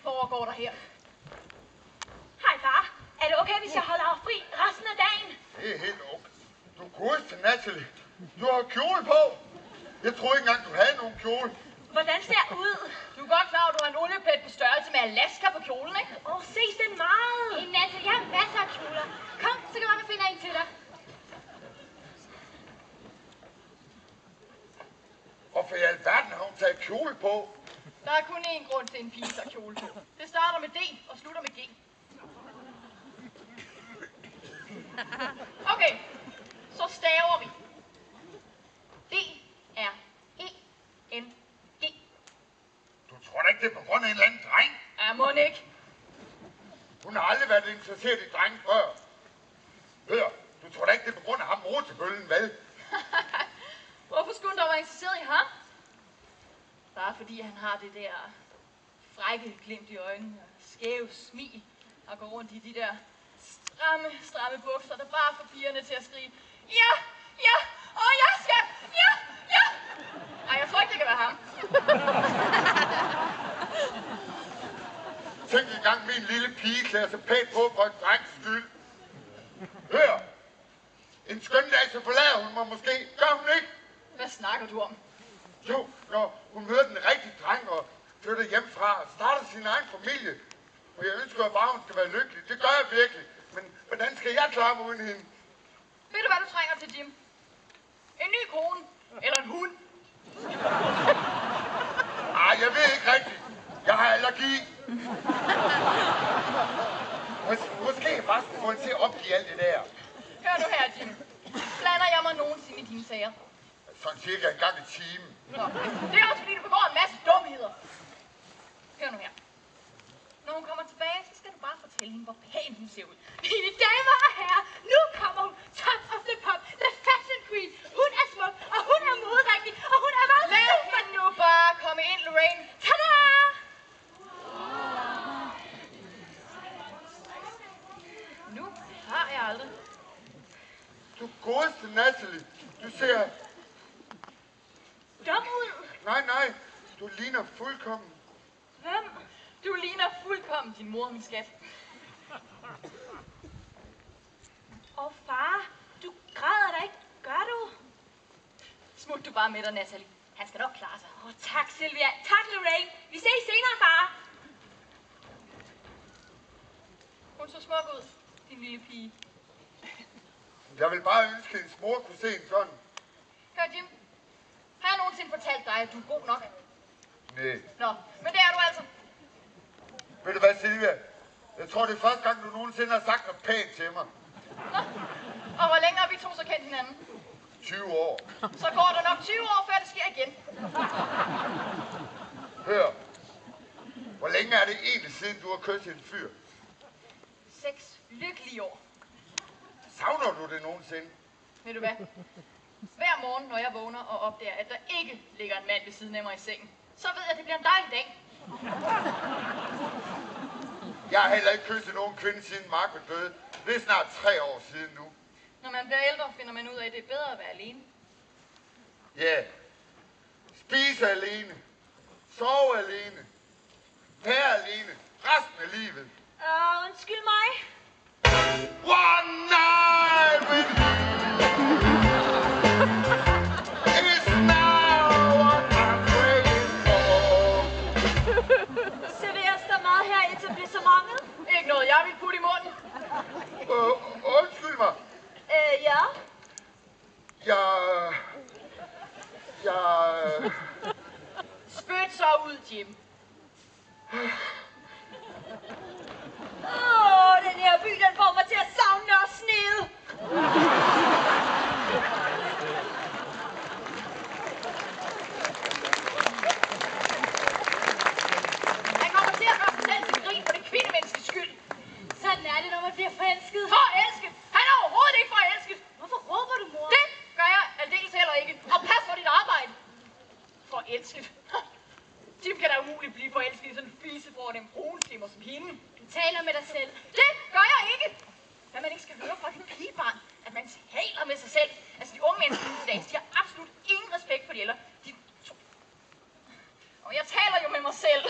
foregår der her? Hej far. Er det okay, hvis jeg holder fri resten af dagen? Det er helt okay. Du godeste, Natalie. Du har kjole på. Jeg troede ikke engang, du havde nogen kjole. Hvordan ser jeg ud? Du er godt klar, at du har en olieplet på størrelse med Alaska på kjolen, ikke? Ses den meget. Hey Natalie, jeg har masser af kjoler. Kom, så kan jeg finde en til dig. Hvorfor i alverden har hun taget kjole på? Der er kun én grund til en pige, der kjole på. Det starter med D og slutter med G. Okay, så staver vi. D-R-E-N-G. Du tror da ikke, det er på grund af en eller anden dreng? Ja, må ikke. Hun har aldrig været interesseret i drenge før. Hør, du tror da ikke, det er på grund af ham rotebøllen, vel? Hvorfor skulle hun dog være interesseret i ham? Bare fordi han har det der frække glimt i øjnene og skæve smil og går rundt i de der stramme bukser, der bare får pigerne til at skrige, ja, ja, og jeg skal, ja, ja. Ej, jeg tror ikke, det kan være ham. Tænk engang, min lille pige klæder sig pænt på for en drengs skyld. Hør, en skøn dag, så forlader hun mig måske. Gør hun ikke? Hvad snakker du om? Jo, når hun møder den rigtige dreng og flytter hjemmefra og starter sin egen familie. Og jeg ønsker jo bare, at hun skal være lykkelig. Det gør jeg virkelig. Men hvordan skal jeg klare mig uden hende? Ved du, hvad du trænger til, Jim? En ny kone. Eller en hund. Jeg ved ikke rigtigt. Jeg har allergi. Måske jeg bare skulle få hende til at opgive alt det der. Hør nu her, Jim. Blander jeg mig nogensinde i dine sager? Sådan cirka en gang i timen. Nå, det er også fordi, du begår en masse dumheder. Hør nu her. Når hun kommer tilbage, så skal du bare fortælle hende, hvor pæn hun ser ud. Mine damer og herrer, nu kommer hun. Top of the pop, the fashion queen. Hun er smuk, og hun er moderigtig, og hun er meget Lad hende nu bare komme ind, Lorraine. Tada! Nu har jeg aldrig. Du godeste, Natalie. Du ser... Dum ud. Nej. Du ligner fuldkommen. Hvem? Du ligner fuldkommen din mor, min skat. Og far, du græder da ikke, gør du? Smut du bare med dig, Natalie. Han skal nok klare sig. Tak, Sylvia. Tak, Lorraine. Vi ses senere, far. Hun så smuk ud, din lille pige. Jeg vil bare ønske, at hendes mor kunne se en sådan. Hør, Jim. Har jeg nogensinde fortalt dig, at du er god nok? Nej. Nå, men det er du altså. Ved du hvad, Silvia? Jeg tror, det er første gang, du nogensinde har sagt noget pænt til mig. Nå, og hvor længe har vi to så kendt hinanden? 20 år. Så går der nok 20 år, før det sker igen. Hør. Hvor længe er det egentlig siden, du har kysset en fyr? 6 lykkelige år. Savner du det nogensinde? Ved du hvad? Hver morgen, når jeg vågner og opdager, at der ikke ligger en mand ved siden af mig i sengen, så ved jeg, at det bliver en dejlig dag. Jeg har heller ikke kysset nogen kvinde siden Mark var døde. Det er snart 3 år siden nu. Når man bliver ældre, finder man ud af, at det er bedre at være alene. Ja. Spise alene. Sove alene. Være alene. Resten af livet. Undskyld mig. One night with you is now what I'm waiting for. Serveres der mad her i etablissementet? Ikke noget, jeg vil putte i munden. Undskyld mig. Ja. Jeg... Spyt så ud, Jim. Den her by, den får mig til at savne og snede. Han kommer til at gøre sig selv til grin for det kvindemenneskelige skyld. Sådan er det, når man bliver forelsket. Forelsket? Han er overhovedet ikke forelsket. Hvorfor råber du, mor? Det gør jeg aldeles heller ikke. Og pas på dit arbejde. Forelsket. Jim kan da umuligt blive forelsket i sådan en fisefrår, den brunslimmer som hende. Du taler med dig selv. Det gør jeg ikke. Hvad man ikke skal høre fra et pigebarn, at man taler med sig selv. Altså de unge mennesker i dag, de har absolut ingen respekt for de ældre. Og jeg taler jo med mig selv.